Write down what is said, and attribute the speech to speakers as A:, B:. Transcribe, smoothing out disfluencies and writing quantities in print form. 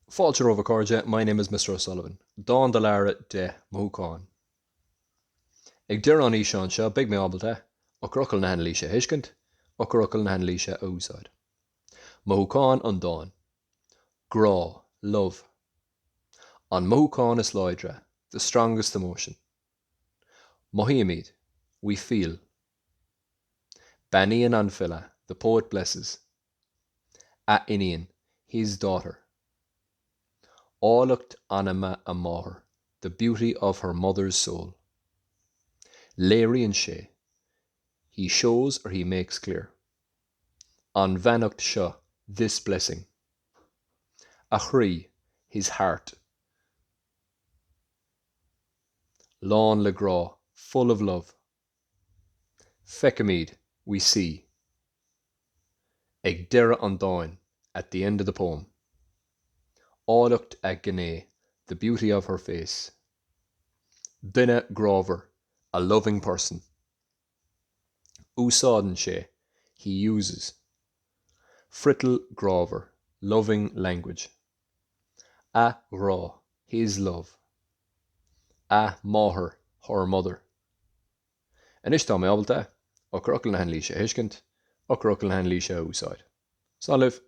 A: Fáilte Rómha Cóide, my name is Mr. O'Sullivan. Dán de Lara de Mothúcháin. Ag deir an Eochairfhocail seo beag mé ábalta ó crocail na hainlíse huiscint, ó crocail na hainlíse a úsáid. Mothúcháin an dáin. Grá, love. An Mothúcháin is láidre, the strongest emotion. Mothíimiid, we feel. Baníon an Filla, the poet blesses. A Inian, his daughter. Álacht anima a máthair, the beauty of her mother's soul. Léiríonn sé, he shows or he makes clear. An bheannacht seo, this blessing. A chrí, his heart. Lán le grá, full of love. Feicimid, we see. Ag deire an dáin, at the end of the poem. Álacht a gné, the beauty of her face. Duine grábhar, a loving person. Úsáideann sé, he uses. Frittal grábhar, loving language. A rá, his love. A máthair, her mother. Anois tá mé ábalta ó crocail na hainlíse huiscint, ó crocail na hainlíse a úsáid. Salud.